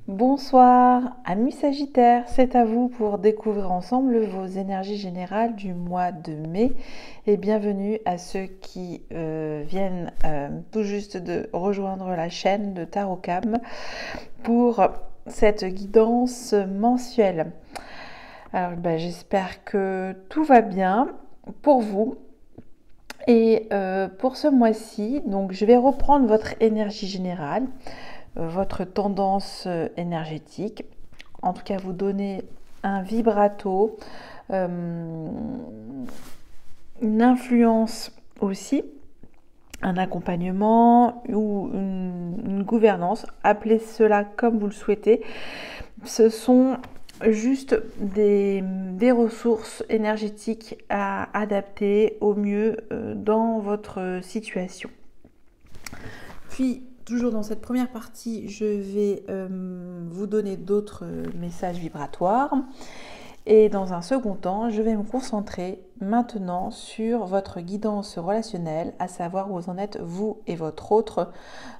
Bonsoir, amis Sagittaires, c'est à vous pour découvrir ensemble vos énergies générales du mois de mai et bienvenue à ceux qui viennent tout juste de rejoindre la chaîne de Tarot Cam pour cette guidance mensuelle. Alors j'espère que tout va bien pour vous. Et pour ce mois-ci, donc je vais reprendre votre énergie générale, votre tendance énergétique, en tout cas vous donner un vibrato, une influence aussi, un accompagnement ou une gouvernance, appelez cela comme vous le souhaitez. Ce sont juste des ressources énergétiques à adapter au mieux dans votre situation. Puis, toujours dans cette première partie, je vais vous donner d'autres messages vibratoires. Et dans un second temps, je vais me concentrer maintenant sur votre guidance relationnelle, à savoir où vous en êtes, vous et votre autre,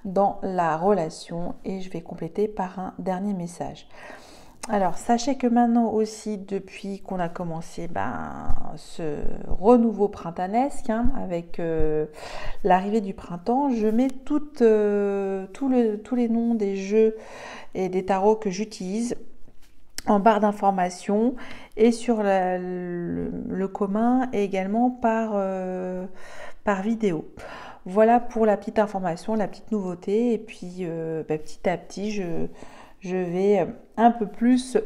dans la relation. Et je vais compléter par un dernier message. Alors, sachez que maintenant aussi, depuis qu'on a commencé ce renouveau printaniesque, avec l'arrivée du printemps, je mets tous les noms des jeux et des tarots que j'utilise en barre d'informations et sur le commun et également par vidéo. Voilà pour la petite information, la petite nouveauté. Et puis, petit à petit, je vais un peu plus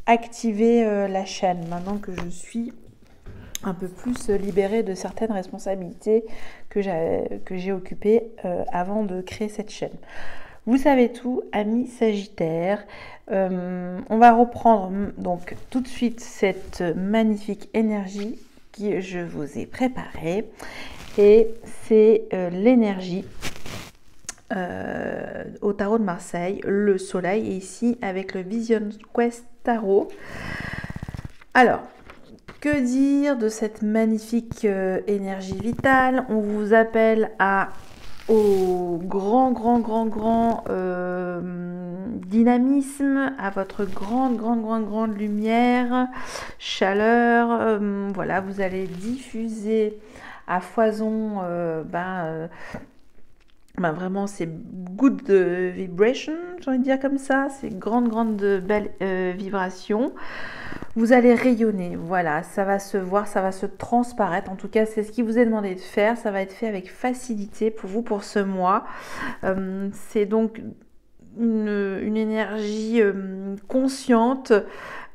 activer la chaîne maintenant que je suis un peu plus libérée de certaines responsabilités que j'ai occupées avant de créer cette chaîne. Vous savez tout, amis Sagittaires. On va reprendre donc tout de suite cette magnifique énergie que je vous ai préparée. Et c'est l'énergie au tarot de Marseille, le soleil, et ici avec le Vision Quest Tarot. Alors, que dire de cette magnifique énergie vitale? On vous appelle au grand dynamisme, à votre grande lumière, chaleur. Voilà, vous allez diffuser à foison vraiment ces good vibrations, j'ai envie de dire comme ça, ces grandes belles vibrations. Vous allez rayonner, voilà, ça va se voir, ça va se transparaître. En tout cas, c'est ce qui vous est demandé de faire. Ça va être fait avec facilité pour vous pour ce mois. C'est donc une énergie consciente,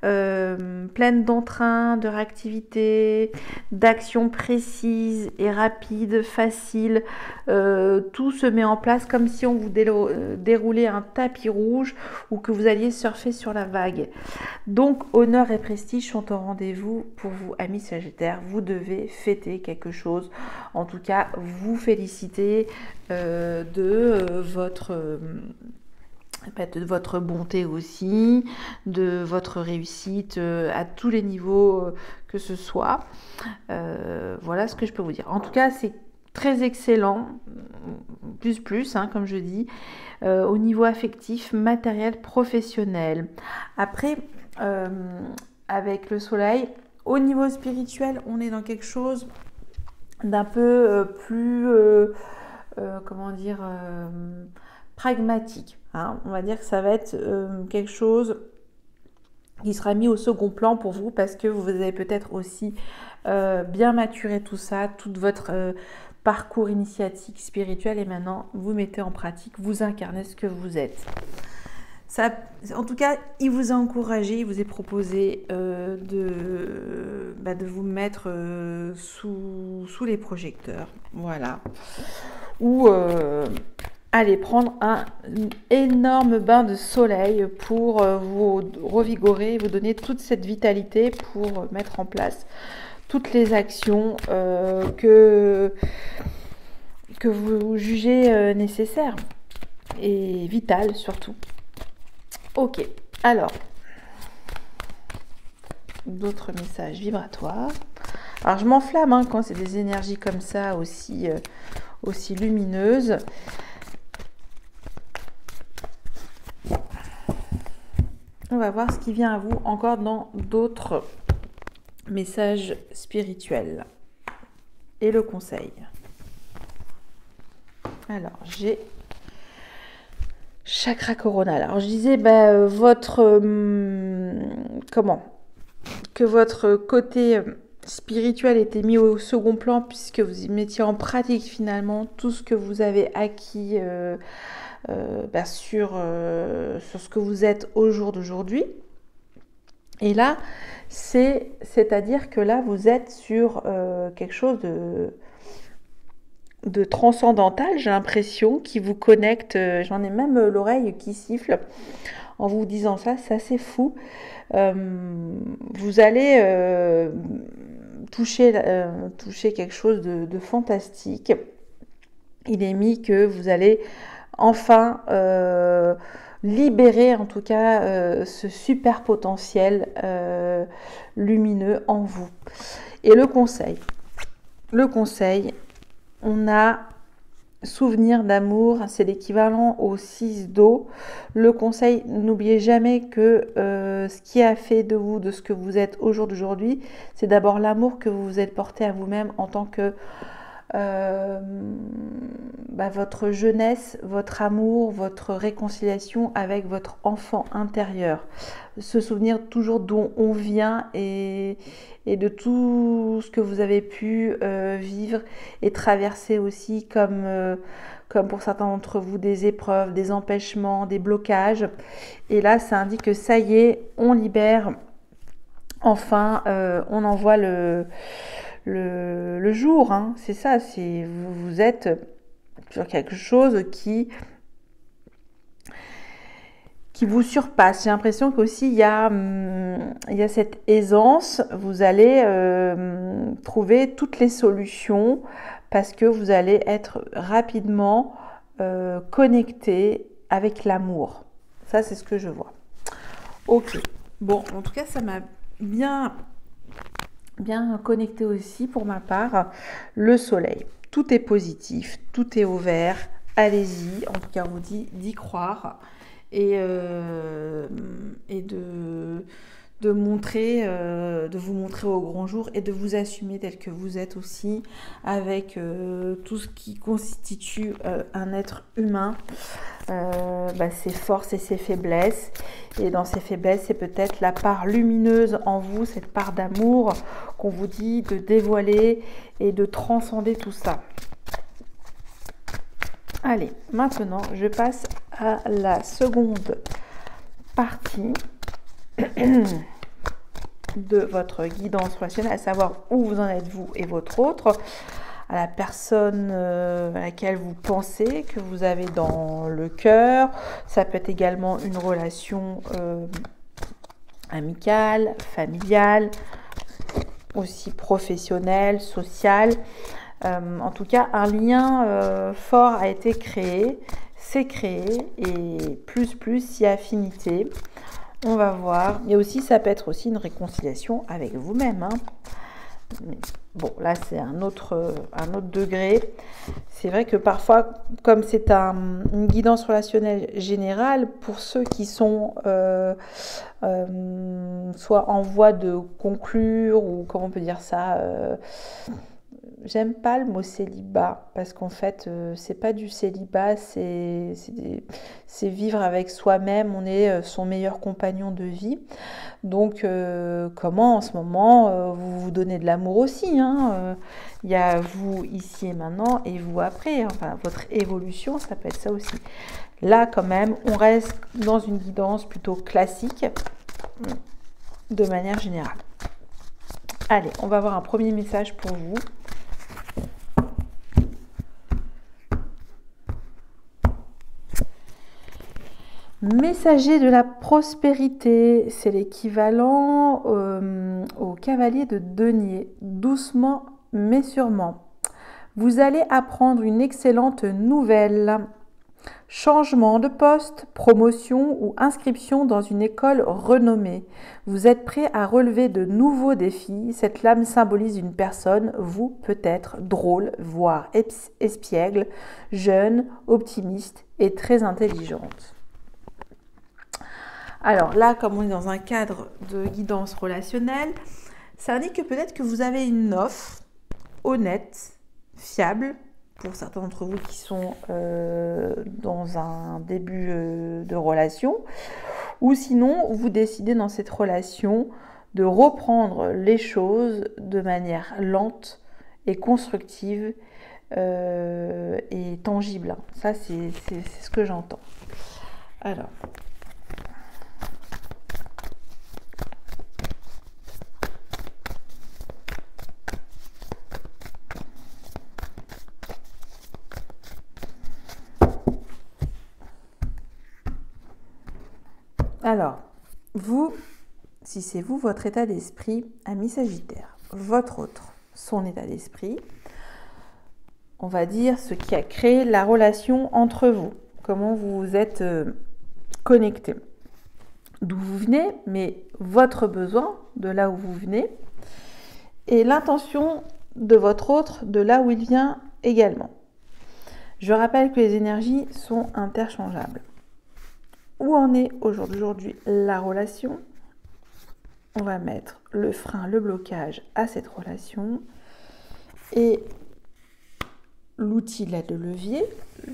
pleine d'entrain, de réactivité, d'actions précises et rapides, faciles. Tout se met en place comme si on vous déroulait un tapis rouge ou que vous alliez surfer sur la vague. Donc, honneur et prestige sont au rendez-vous pour vous, amis Sagittaires. Vous devez fêter quelque chose. En tout cas, vous féliciter de votre bonté aussi, de votre réussite à tous les niveaux que ce soit. Voilà ce que je peux vous dire. En tout cas, c'est très excellent, plus, comme je dis, au niveau affectif, matériel, professionnel. Après, avec le soleil, au niveau spirituel, on est dans quelque chose d'un peu plus, pragmatique. On va dire que ça va être quelque chose qui sera mis au second plan pour vous parce que vous avez peut-être aussi bien maturé tout ça, tout votre parcours initiatique spirituel, et maintenant vous mettez en pratique, vous incarnez ce que vous êtes. Ça, en tout cas, il vous a encouragé, il vous est proposé de vous mettre sous les projecteurs, voilà, ou allez prendre un énorme bain de soleil pour vous revigorer, vous donner toute cette vitalité pour mettre en place toutes les actions que vous jugez nécessaires et vitales surtout. Ok, alors, d'autres messages vibratoires. Alors je m'enflamme quand c'est des énergies comme ça aussi lumineuses. On va voir ce qui vient à vous encore dans d'autres messages spirituels. Et le conseil. Alors, j'ai chakra coronal. Alors, je disais, que votre côté spirituel était mis au second plan puisque vous mettiez en pratique finalement tout ce que vous avez acquis sur ce que vous êtes au jour d'aujourd'hui. Et là, c'est-à-dire que là, vous êtes sur quelque chose de transcendantal, j'ai l'impression, qui vous connecte. J'en ai même l'oreille qui siffle en vous disant ça, c'est assez fou. Vous allez toucher quelque chose de fantastique. Il est mis que vous allez enfin libérer en tout cas ce super potentiel lumineux en vous. Et le conseil, on a souvenir d'amour, c'est l'équivalent au 6 d'eau. Le conseil, n'oubliez jamais que ce qui a fait de vous, de ce que vous êtes au jour d'aujourd'hui, c'est d'abord l'amour que vous vous êtes porté à vous-même en tant que votre jeunesse, votre amour, votre réconciliation avec votre enfant intérieur. Se souvenir toujours d'où on vient et de tout ce que vous avez pu vivre et traverser aussi comme pour certains d'entre vous des épreuves, des empêchements, des blocages. Et là, ça indique que ça y est, on libère. Enfin, on envoie le jour, hein. C'est ça, vous êtes sur quelque chose qui vous surpasse. J'ai l'impression qu'aussi il y a cette aisance, vous allez trouver toutes les solutions parce que vous allez être rapidement connecté avec l'amour. Ça, c'est ce que je vois. Ok, bon, en tout cas, ça m'a bien connecté aussi pour ma part. Le soleil, tout est positif, tout est au vert, allez-y, en tout cas on vous dit d'y croire et de vous montrer au grand jour et de vous assumer tel que vous êtes aussi avec tout ce qui constitue un être humain, ses forces et ses faiblesses. Et dans ces faiblesses, c'est peut-être la part lumineuse en vous, cette part d'amour qu'on vous dit de dévoiler et de transcender tout ça. Allez, maintenant, je passe à la seconde partie de votre guidance relationnelle, à savoir où vous en êtes vous et votre autre, à la personne à laquelle vous pensez, que vous avez dans le cœur. Ça peut être également une relation amicale, familiale, aussi professionnelle, sociale. En tout cas, un lien fort a été créé, c'est créé, et plus si affinité. On va voir. Et aussi, ça peut être aussi une réconciliation avec vous-même, hein. Bon, là, c'est un autre degré. C'est vrai que parfois, comme c'est une guidance relationnelle générale, pour ceux qui sont soit en voie de conclure, ou comment on peut dire ça, j'aime pas le mot célibat, parce qu'en fait, c'est pas du célibat, c'est vivre avec soi-même, on est son meilleur compagnon de vie. Donc, comment en ce moment, vous vous donnez de l'amour aussi, hein, il y a vous ici et maintenant, et vous après, enfin, votre évolution, ça peut être ça aussi. Là, quand même, on reste dans une guidance plutôt classique, de manière générale. Allez, on va avoir un premier message pour vous. Messager de la prospérité, c'est l'équivalent au cavalier de denier. Doucement mais sûrement. Vous allez apprendre une excellente nouvelle. Changement de poste, promotion ou inscription dans une école renommée. Vous êtes prêt à relever de nouveaux défis. Cette lame symbolise une personne, vous peut-être, drôle, voire espiègle, jeune, optimiste et très intelligente. Alors là, comme on est dans un cadre de guidance relationnelle, ça indique que peut-être que vous avez une offre honnête, fiable, pour certains d'entre vous qui sont dans un début de relation, ou sinon vous décidez dans cette relation de reprendre les choses de manière lente et constructive et tangible. Ça, c'est ce que j'entends. Alors, vous, si c'est vous, votre état d'esprit, ami Sagittaire, votre autre, son état d'esprit, on va dire ce qui a créé la relation entre vous, comment vous vous êtes connectés, d'où vous venez, mais votre besoin de là où vous venez, et l'intention de votre autre de là où il vient également. Je rappelle que les énergies sont interchangeables. Où en est aujourd'hui la relation? On va mettre le frein, le blocage à cette relation et l'outil là de levier,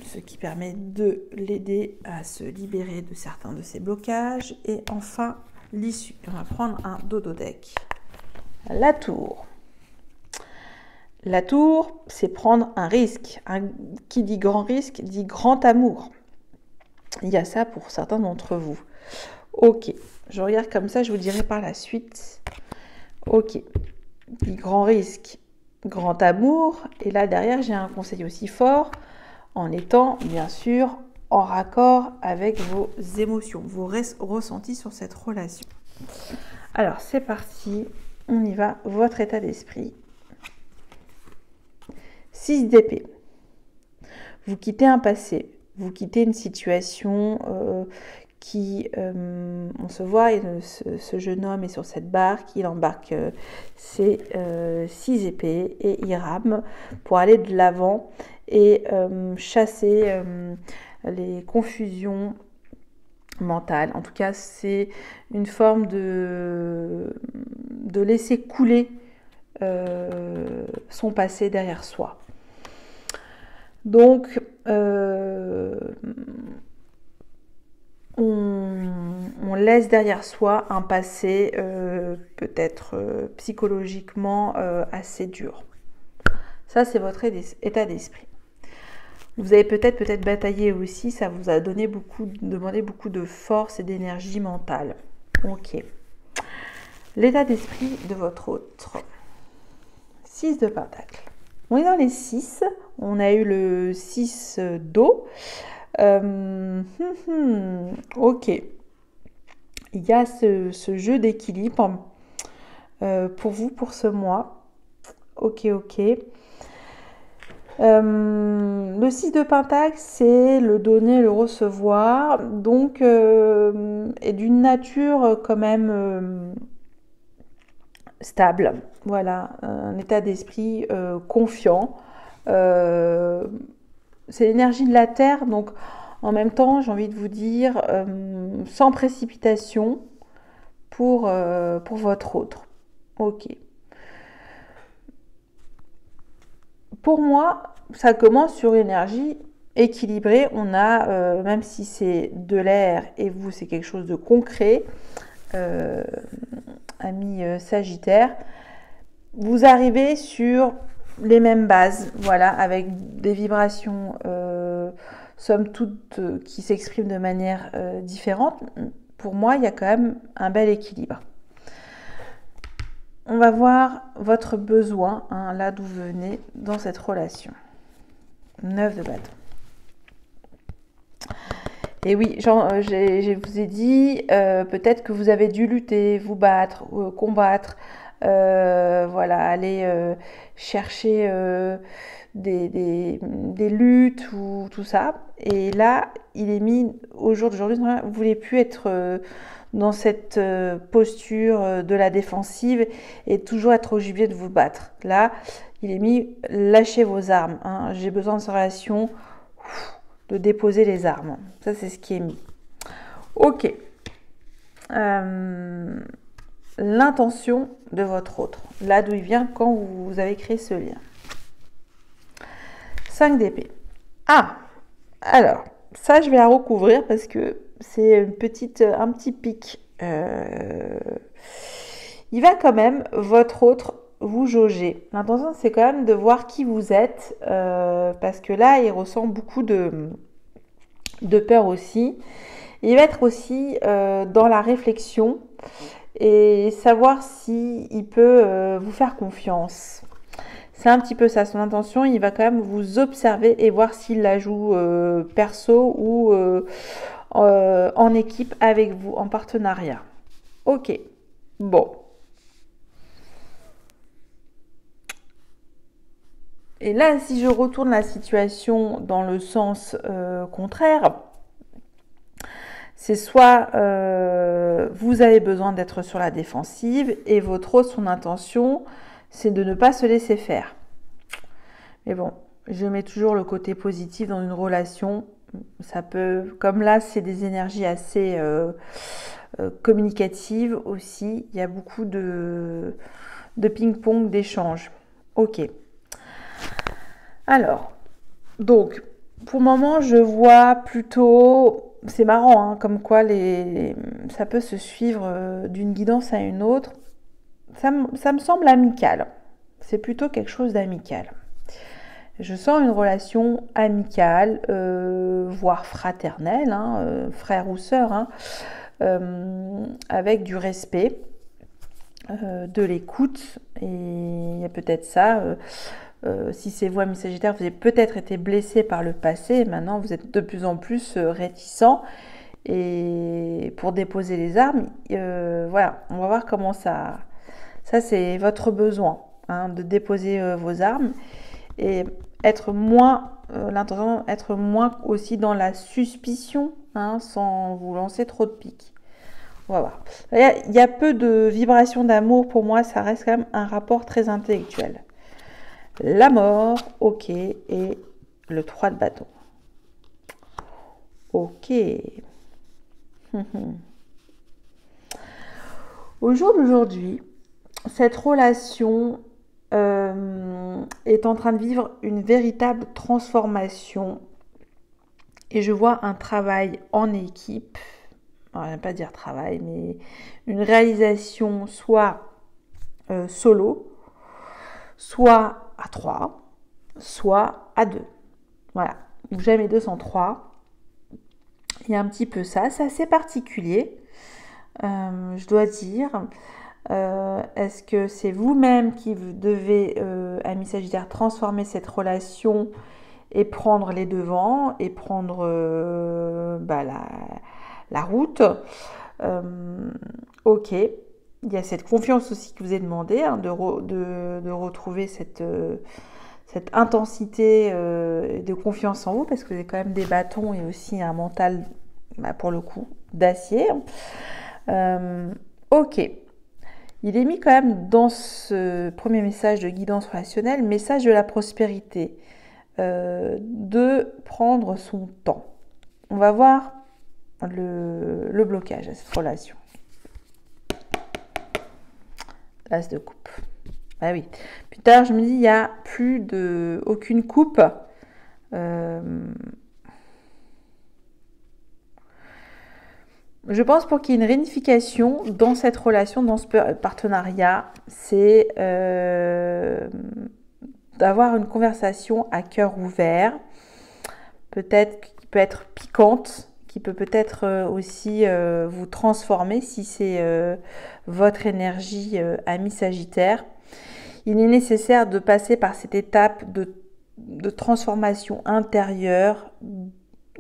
ce qui permet de l'aider à se libérer de certains de ses blocages. Et enfin, l'issue. On va prendre un dodo deck. La tour. La tour, c'est prendre un risque. Qui dit grand risque, dit grand amour. Il y a ça pour certains d'entre vous. Ok, je regarde comme ça, je vous dirai par la suite. Ok, dit grand risque, grand amour. Et là, derrière, j'ai un conseil aussi fort en étant, bien sûr, en raccord avec vos émotions, vos ressentis sur cette relation. Alors, c'est parti. On y va. Votre état d'esprit. 6 d'épée. Vous quittez un passé. Vous quittez une situation qui, on se voit, et ce jeune homme est sur cette barque, il embarque ses 6 épées et il rame pour aller de l'avant et chasser les confusions mentales. En tout cas, c'est une forme de laisser couler son passé derrière soi. Donc, on laisse derrière soi un passé peut-être psychologiquement assez dur. Ça, c'est votre état d'esprit. Vous avez peut-être bataillé aussi, ça vous a demandé beaucoup de force et d'énergie mentale. Ok. L'état d'esprit de votre autre. 6 de pentacle. On est dans les 6, on a eu le 6 d'eau. Ok. Il y a ce jeu d'équilibre pour vous, pour ce mois. Ok. Le 6 de pentacle, c'est le donner, le recevoir. Donc, est d'une nature quand même stable. Voilà, un état d'esprit confiant. C'est l'énergie de la terre, donc en même temps, j'ai envie de vous dire, sans précipitation pour votre autre. Ok. Pour moi, ça commence sur une énergie équilibrée. On a, même si c'est de l'air et vous, c'est quelque chose de concret, ami Sagittaire, vous arrivez sur les mêmes bases, voilà, avec des vibrations somme toute qui s'expriment de manière différente. Pour moi, il y a quand même un bel équilibre. On va voir votre besoin, hein, là d'où vous venez dans cette relation. 9 de bâton. Et oui, je vous ai dit, peut-être que vous avez dû lutter, vous battre, combattre, voilà, aller chercher des luttes ou tout ça. Et là, il est mis au jour d'aujourd'hui, vous ne voulez plus être dans cette posture de la défensive et toujours être au gibier de vous battre. Là, il est mis, lâchez vos armes. Hein. J'ai besoin de cette relation, de déposer les armes. Ça, c'est ce qui est mis. Ok. l'intention de votre autre, là d'où il vient quand vous avez créé ce lien. 5 d'épée. Ah, alors, ça je vais la recouvrir parce que c'est un petit pic. Il va quand même, votre autre, vous jauger. L'intention, c'est quand même de voir qui vous êtes, parce que là, il ressent beaucoup de peur aussi. Il va être aussi dans la réflexion et savoir s'il peut vous faire confiance. C'est un petit peu ça, son intention. Il va quand même vous observer et voir s'il la joue perso ou en équipe avec vous, en partenariat. Ok, bon. Et là, si je retourne la situation dans le sens contraire, c'est soit vous avez besoin d'être sur la défensive et votre autre, son intention, c'est de ne pas se laisser faire. Mais bon, je mets toujours le côté positif dans une relation. Ça peut, comme là, c'est des énergies assez communicatives aussi. Il y a beaucoup de ping-pong, d'échanges. Ok. Alors, donc, pour le moment, je vois plutôt... C'est marrant, hein, comme quoi ça peut se suivre d'une guidance à une autre. Ça me semble amical. C'est plutôt quelque chose d'amical. Je sens une relation amicale, voire fraternelle, hein, frère ou sœur, hein, avec du respect, de l'écoute. Et il y a peut-être ça... si c'est vous, ami Sagittaire, vous avez peut-être été blessé par le passé, et maintenant vous êtes de plus en plus réticent. Et pour déposer les armes, voilà, on va voir comment ça... Ça, c'est votre besoin, hein, de déposer vos armes et être moins, l'intention, être moins aussi dans la suspicion, hein, sans vous lancer trop de piques. On va voir. Il y a peu de vibrations d'amour, pour moi, ça reste quand même un rapport très intellectuel. La mort, ok, et le 3 de bâton. Ok. Au jour d'aujourd'hui, cette relation est en train de vivre une véritable transformation et je vois un travail en équipe. Alors, je n'aime pas dire travail, mais une réalisation soit solo, soit à 3, soit à 2. Voilà. Donc jamais 2 sans 3. Il y a un petit peu ça. C'est assez particulier, je dois dire. Est-ce que c'est vous-même qui devez, ami Sagittaire, transformer cette relation et prendre les devants et prendre la route? Ok. Il y a cette confiance aussi que vous est demandé, hein, de retrouver cette intensité de confiance en vous, parce que vous avez quand même des bâtons et aussi un mental, pour le coup, d'acier. Ok. Il est mis quand même dans ce premier message de guidance relationnelle, message de la prospérité, de prendre son temps. On va voir le blocage à cette relation. L'as de coupe. Ah oui. Plus tard, je me dis, il n'y a plus aucune coupe. Je pense pour qu'il y ait une réunification dans cette relation, dans ce partenariat, c'est d'avoir une conversation à cœur ouvert, peut-être qui peut être piquante, qui peut peut-être aussi vous transformer si c'est votre énergie ami Sagittaire. Il est nécessaire de passer par cette étape de transformation intérieure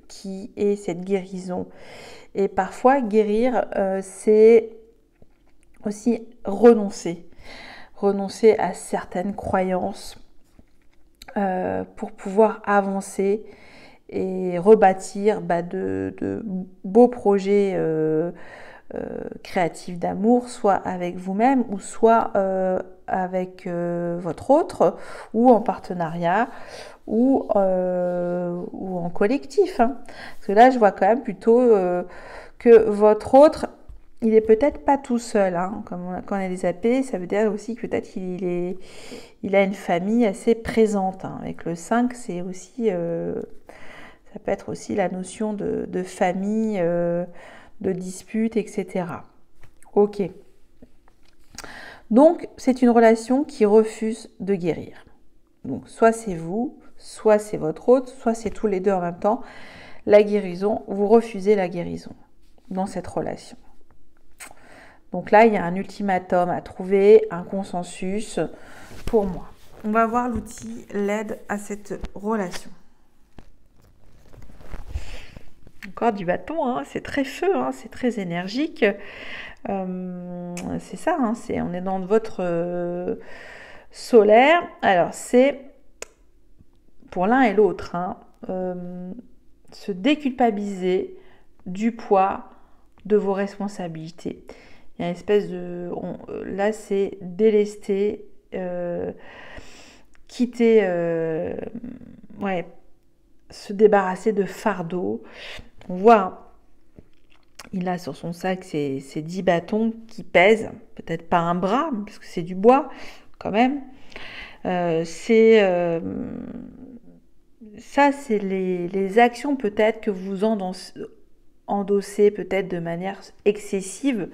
qui est cette guérison. Et parfois, guérir, c'est aussi renoncer. Renoncer à certaines croyances pour pouvoir avancer et rebâtir de beaux projets créatifs d'amour, soit avec vous-même ou soit avec votre autre, ou en partenariat, ou en collectif. Hein. Parce que là, je vois quand même plutôt que votre autre il est peut-être pas tout seul, hein. Quand on a des AP, ça veut dire aussi que peut-être il a une famille assez présente, hein. Avec le 5, c'est aussi, ça peut être aussi la notion de famille, de dispute, etc. Ok. Donc, c'est une relation qui refuse de guérir. Donc, soit c'est vous, soit c'est votre hôte, soit c'est tous les deux en même temps. La guérison, vous refusez la guérison dans cette relation. Donc là, il y a un ultimatum à trouver, un consensus pour moi. On va voir l'outil l'aide à cette relation. Encore du bâton, hein, c'est très feu, hein, c'est très énergique. C'est ça, hein, on est dans votre solaire. Alors, c'est pour l'un et l'autre, hein, se déculpabiliser du poids de vos responsabilités. Il y a une espèce de... là, c'est délester, quitter... se débarrasser de fardeau. On voit, hein, il a sur son sac ces 10 bâtons qui pèsent, peut-être pas un bras, parce que c'est du bois, quand même. Ça, c'est les actions peut-être que vous endossez peut-être de manière excessive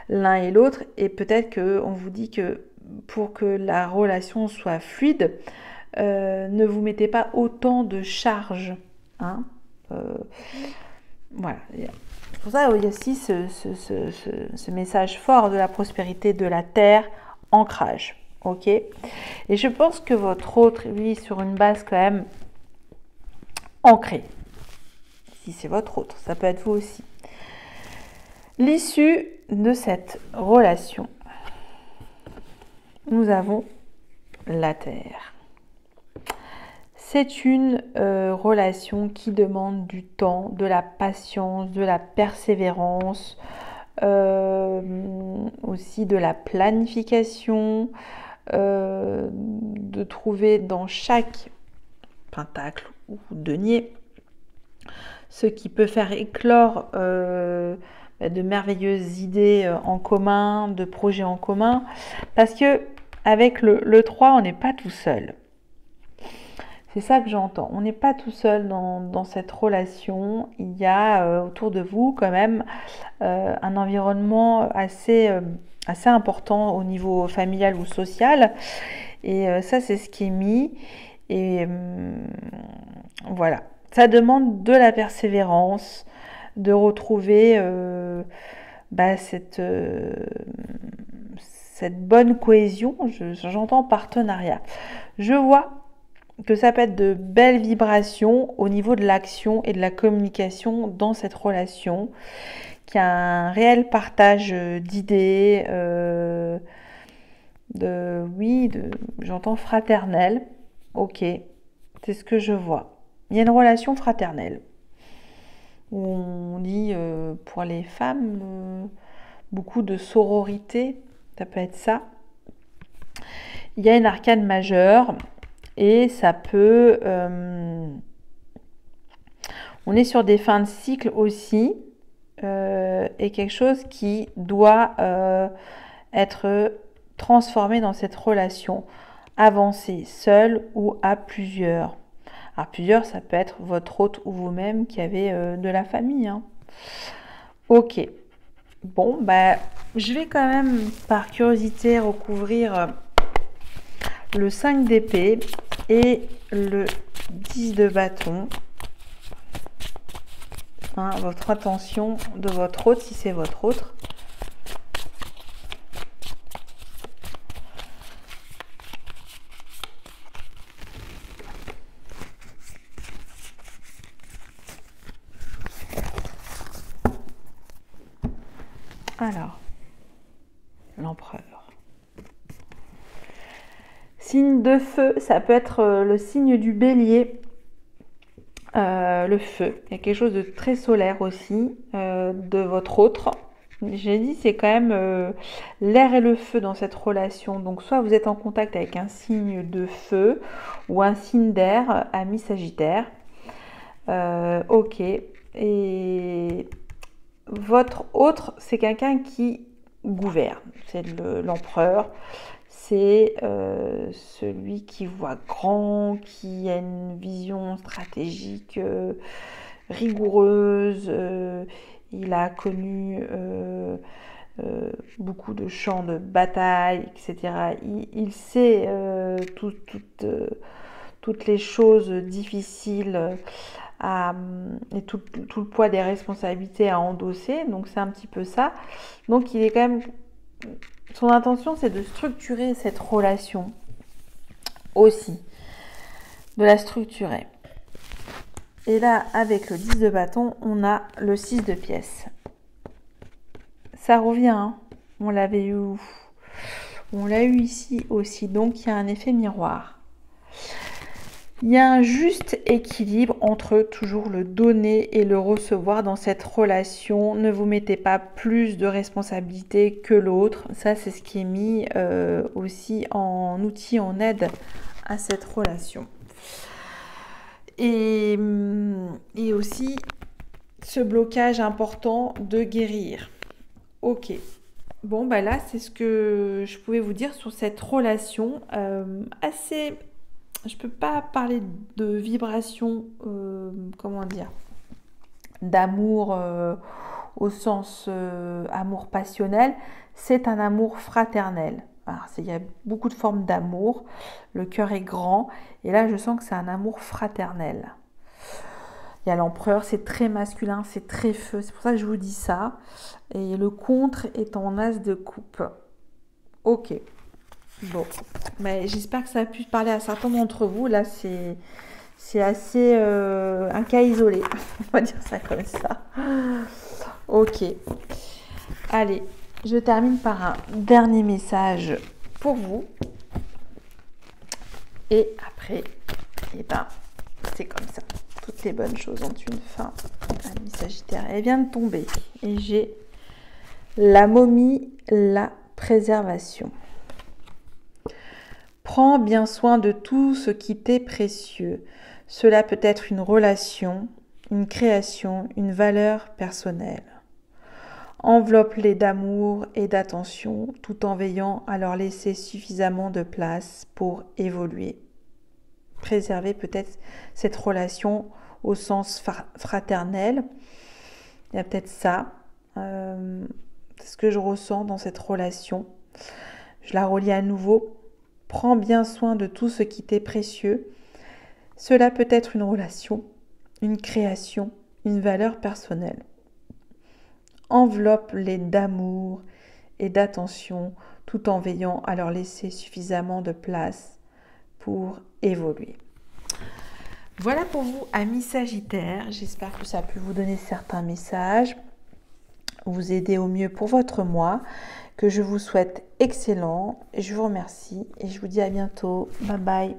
l'un et l'autre, et peut-être qu'on vous dit que pour que la relation soit fluide, ne vous mettez pas autant de charges, hein. Voilà. C'est pour ça qu'il y a aussi ce message fort de la prospérité de la terre, ancrage. Ok. Et je pense que votre autre, lui, sur une base quand même ancrée. Si c'est votre autre, ça peut être vous aussi. L'issue de cette relation, nous avons la terre. C'est une relation qui demande du temps, de la patience, de la persévérance, aussi de la planification, de trouver dans chaque pentacle ou denier ce qui peut faire éclore de merveilleuses idées en commun, de projets en commun, parce que avec le 3, on n'est pas tout seul. C'est ça que j'entends. On n'est pas tout seul dans cette relation. Il y a autour de vous quand même un environnement assez important au niveau familial ou social. Et ça, c'est ce qui est mis. Et voilà. Ça demande de la persévérance, de retrouver cette bonne cohésion. J'entends partenariat. Je vois que ça peut être de belles vibrations au niveau de l'action et de la communication dans cette relation, qu'il y a un réel partage d'idées, j'entends fraternel. Ok, c'est ce que je vois. Il y a une relation fraternelle où on dit pour les femmes beaucoup de sororité, ça peut être ça. Il y a une arcane majeure. Et ça peut... on est sur des fins de cycle aussi. Et quelque chose qui doit être transformé dans cette relation. Avancer seul ou à plusieurs. Alors plusieurs, ça peut être votre hôte ou vous-même qui avez de la famille, hein. Ok. Bon, je vais quand même par curiosité recouvrir le 5 d'épée et le 10 de bâton. Hein, votre attention de votre hôte, si c'est votre autre. Alors, l'empereur. Signe de feu, ça peut être le signe du bélier, le feu. Il y a quelque chose de très solaire aussi, de votre autre. J'ai dit, c'est quand même l'air et le feu dans cette relation. Donc, soit vous êtes en contact avec un signe de feu ou un signe d'air, ami Sagittaire. Ok. Et votre autre, c'est quelqu'un qui gouverne. C'est l'empereur. C'est celui qui voit grand, qui a une vision stratégique rigoureuse. Il a connu beaucoup de champs de bataille, etc. Il sait toutes les choses difficiles et tout le poids des responsabilités à endosser. Donc c'est un petit peu ça. Donc il est quand même... Son intention, c'est de structurer cette relation aussi. De la structurer. Et là, avec le 10 de bâton, on a le 6 de pièces. Ça revient, hein. On l'avait eu où? On l'a eu ici aussi. Donc il y a un effet miroir. Il y a un juste équilibre entre toujours le donner et le recevoir dans cette relation. Ne vous mettez pas plus de responsabilités que l'autre. Ça, c'est ce qui est mis aussi en outil, en aide à cette relation. Et aussi, ce blocage important de guérir. Ok. Bon, bah là, c'est ce que je pouvais vous dire sur cette relation assez... Je ne peux pas parler de vibration, comment dire, d'amour au sens amour passionnel. C'est un amour fraternel. Il y a beaucoup de formes d'amour. Le cœur est grand. Et là, je sens que c'est un amour fraternel. Il y a l'empereur, c'est très masculin, c'est très feu. C'est pour ça que je vous dis ça. Et le contre est en as de coupe. Ok. Bon, mais j'espère que ça a pu parler à certains d'entre vous. Là, c'est assez un cas isolé. On va dire ça comme ça. Ok. Allez, je termine par un dernier message pour vous. Et après, eh ben, c'est comme ça. Toutes les bonnes choses ont une fin. Ami Sagittaire, elle vient de tomber. Et j'ai la momie, la préservation. Prends bien soin de tout ce qui t'est précieux. Cela peut être une relation, une création, une valeur personnelle. Enveloppe-les d'amour et d'attention tout en veillant à leur laisser suffisamment de place pour évoluer. Préserver peut-être cette relation au sens fraternel. Il y a peut-être ça. C'est ce que je ressens dans cette relation. Je la relis à nouveau. Prends bien soin de tout ce qui t'est précieux. Cela peut être une relation, une création, une valeur personnelle. Enveloppe-les d'amour et d'attention tout en veillant à leur laisser suffisamment de place pour évoluer. Voilà pour vous, amis Sagittaires. J'espère que ça a pu vous donner certains messages, vous aider au mieux pour votre mois, que je vous souhaite excellent. Je vous remercie et je vous dis à bientôt. Bye bye.